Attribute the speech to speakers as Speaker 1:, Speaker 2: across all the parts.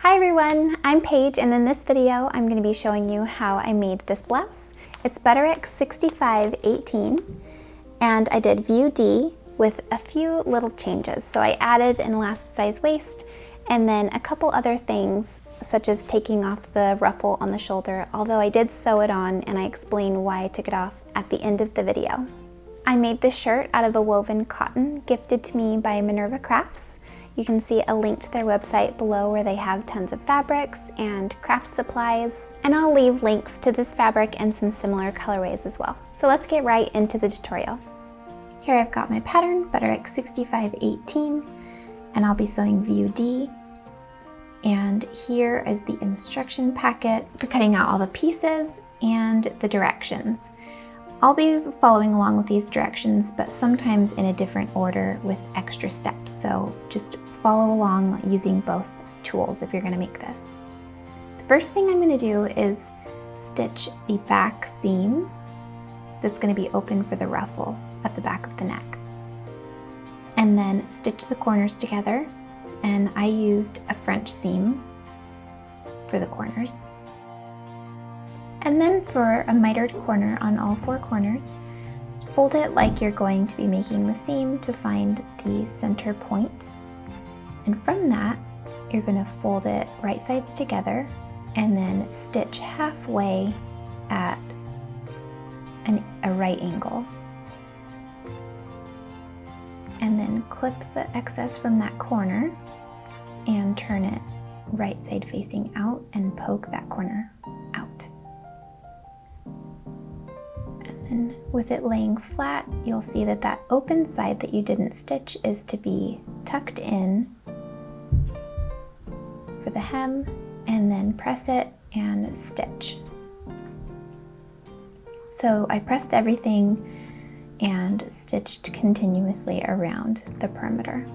Speaker 1: Hi everyone, I'm Paige, and in this video I'm going to be showing you how I made this blouse. It's Butterick 6518 and I did view D with a few little changes. So I added an elasticized waist and then a couple other things such as taking off the ruffle on the shoulder, although I did sew it on and I explain why I took it off at the end of the video. I made this shirt out of a woven cotton gifted to me by Minerva Crafts. You can see a link to their website below where they have tons of fabrics and craft supplies, and I'll leave links to this fabric and some similar colorways as well. So let's get right into the tutorial. Here I've got my pattern, Butterick 6518, and I'll be sewing view D. And here is the instruction packet for cutting out all the pieces and the directions. I'll be following along with these directions, but sometimes in a different order with extra steps. So just follow along using both tools if you're gonna make this. The first thing I'm gonna do is stitch the back seam that's gonna be open for the ruffle at the back of the neck. And then stitch the corners together. And I used a French seam for the corners. And then for a mitered corner on all four corners, fold it like you're going to be making the seam to find the center point. And from that, you're going to fold it right sides together and then stitch halfway at a right angle. And then clip the excess from that corner and turn it right side facing out and poke that corner out. And with it laying flat, you'll see that that open side that you didn't stitch is to be tucked in for the hem, and then press it and stitch. So I pressed everything and stitched continuously around the perimeter.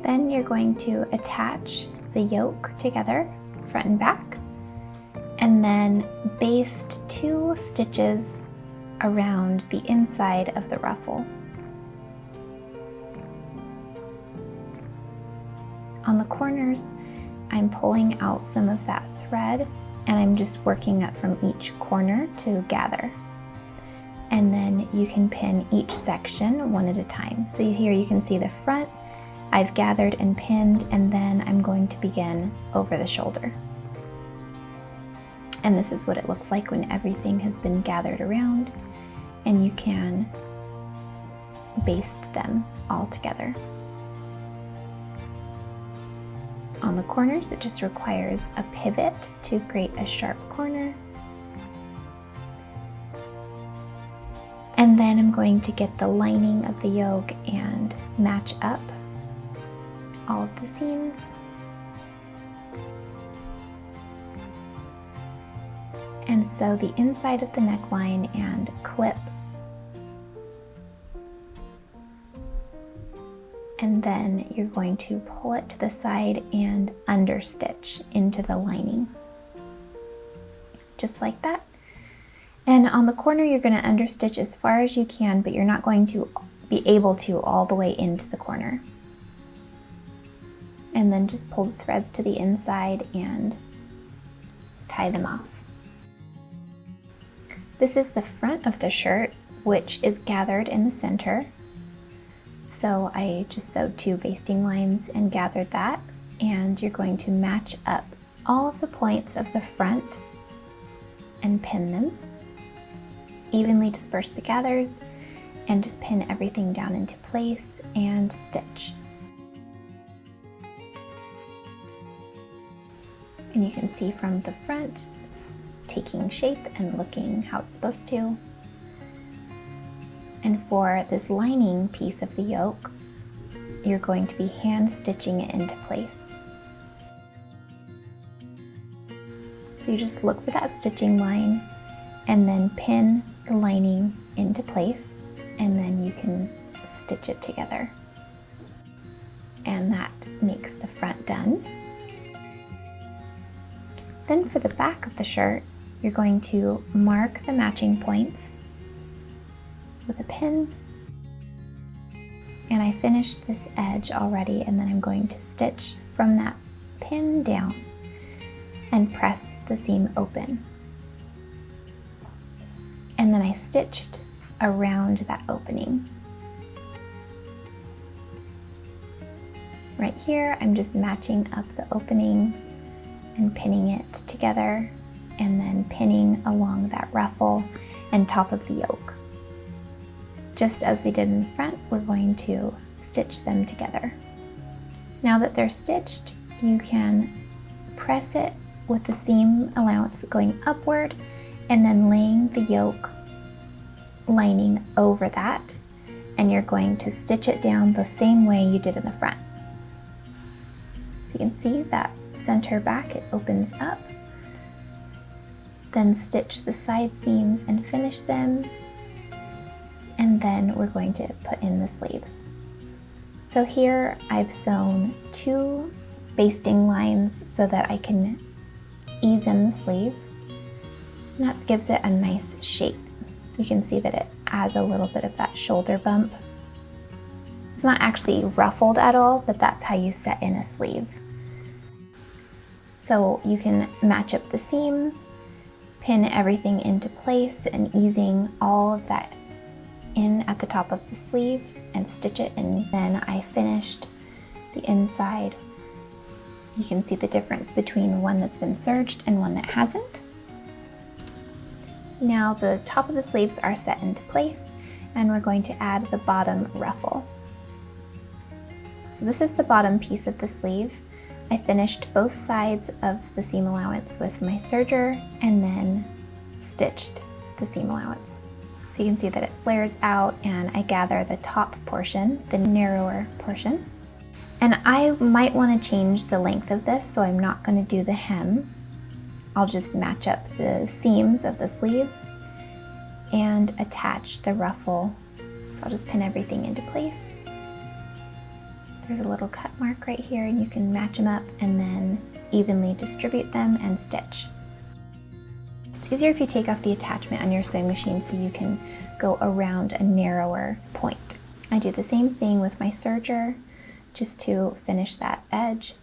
Speaker 1: Then you're going to attach the yoke together, front and back, and then baste 2 stitches around the inside of the ruffle. On the corners, I'm pulling out some of that thread and I'm just working up from each corner to gather. And then you can pin each section one at a time. So here you can see the front, I've gathered and pinned, and then I'm going to begin over the shoulder. And this is what it looks like when everything has been gathered around, and you can baste them all together. On the corners, it just requires a pivot to create a sharp corner. And then I'm going to get the lining of the yoke and match up all of the seams. And sew the inside of the neckline and clip. And then you're going to pull it to the side and understitch into the lining. Just like that. And on the corner, you're going to understitch as far as you can, but you're not going to be able to all the way into the corner. And then just pull the threads to the inside and tie them off. This is the front of the shirt, which is gathered in the center. So I just sewed 2 basting lines and gathered that, and you're going to match up all of the points of the front and pin them. Evenly disperse the gathers and just pin everything down into place and stitch. And you can see from the front, it's taking shape and looking how it's supposed to. And for this lining piece of the yoke, you're going to be hand stitching it into place. So you just look for that stitching line and then pin the lining into place, and then you can stitch it together. And that makes the front done. Then for the back of the shirt, you're going to mark the matching points with a pin And I finished this edge already, and then I'm going to stitch from that pin down and press the seam open. And then I stitched around that opening. Right here, I'm just matching up the opening and pinning it together, and then pinning along that ruffle and top of the yoke. Just as we did in the front, we're going to stitch them together. Now that they're stitched, you can press it with the seam allowance going upward and then laying the yoke lining over that, and you're going to stitch it down the same way you did in the front. So you can see that center back, it opens up. Then stitch the side seams and finish them. And then we're going to put in the sleeves. So here I've sewn 2 basting lines so that I can ease in the sleeve. And that gives it a nice shape. You can see that it adds a little bit of that shoulder bump. It's not actually ruffled at all, but that's how you set in a sleeve. So you can match up the seams, pin everything into place, and easing all of that in at the top of the sleeve and stitch it in. Then I finished the inside. You can see the difference between one that's been serged and one that hasn't. Now the top of the sleeves are set into place, and we're going to add the bottom ruffle. So this is the bottom piece of the sleeve. I finished both sides of the seam allowance with my serger and then stitched the seam allowance. So you can see that it flares out, and I gather the top portion, the narrower portion. And I might want to change the length of this, so I'm not going to do the hem. I'll just match up the seams of the sleeves and attach the ruffle. So I'll just pin everything into place. There's a little cut mark right here, and you can match them up and then evenly distribute them and stitch. It's easier if you take off the attachment on your sewing machine so you can go around a narrower point. I do the same thing with my serger just to finish that edge.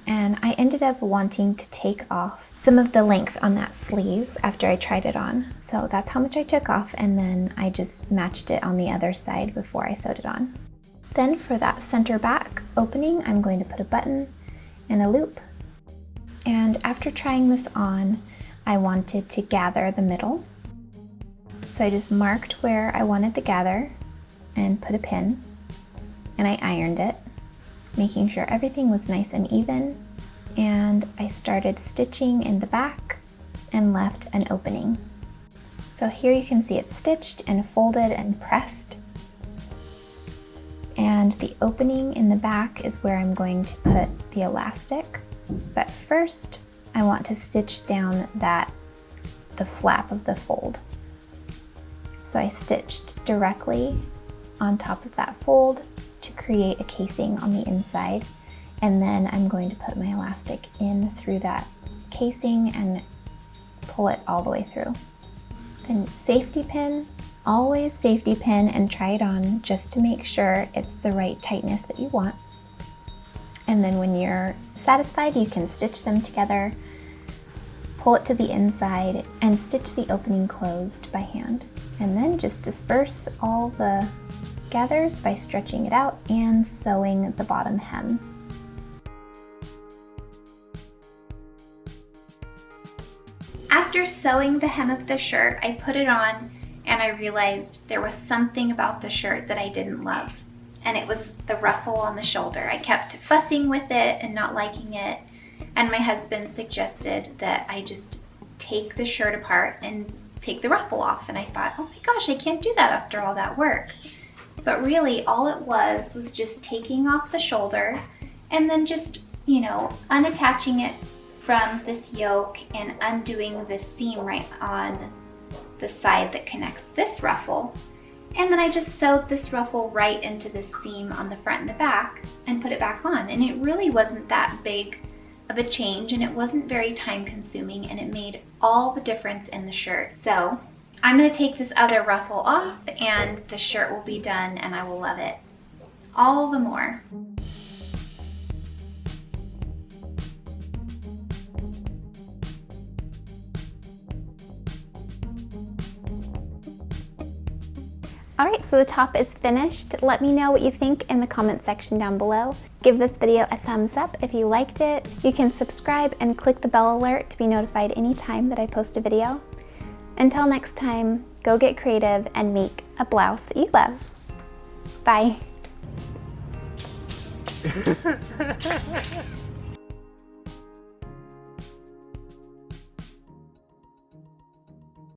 Speaker 1: And I ended up wanting to take off some of the length on that sleeve after I tried it on. So that's how much I took off, and then I just matched it on the other side before I sewed it on. Then for that center back opening, I'm going to put a button and a loop. And after trying this on, I wanted to gather the middle. So I just marked where I wanted the gather and put a pin, and I ironed it, making sure everything was nice and even. And I started stitching in the back and left an opening. So here you can see it's stitched and folded and pressed. And the opening in the back is where I'm going to put the elastic. But first, I want to stitch down the flap of the fold. So I stitched directly on top of that fold to create a casing on the inside. And then I'm going to put my elastic in through that casing and pull it all the way through. Then safety pin. Always safety pin and try it on just to make sure it's the right tightness that you want. And then when you're satisfied, you can stitch them together, pull it to the inside, and stitch the opening closed by hand. And then just disperse all the gathers by stretching it out and sewing the bottom hem. After sewing the hem of the shirt, I put it on, and I realized there was something about the shirt that I didn't love, and it was the ruffle on the shoulder. I kept fussing with it and not liking it, and my husband suggested that I just take the shirt apart and take the ruffle off, and I thought, oh my gosh, I can't do that after all that work. But really all it was just taking off the shoulder and then just, unattaching it from this yoke and undoing this seam right on the side that connects this ruffle. And then I just sewed this ruffle right into this seam on the front and the back and put it back on. And it really wasn't that big of a change, and it wasn't very time consuming, and it made all the difference in the shirt. So I'm gonna take this other ruffle off and the shirt will be done and I will love it. all the more. Alright, so the top is finished. Let me know what you think in the comment section down below. Give this video a thumbs up if you liked it. You can subscribe and click the bell alert to be notified anytime that I post a video. Until next time, go get creative and make a blouse that you love. Bye.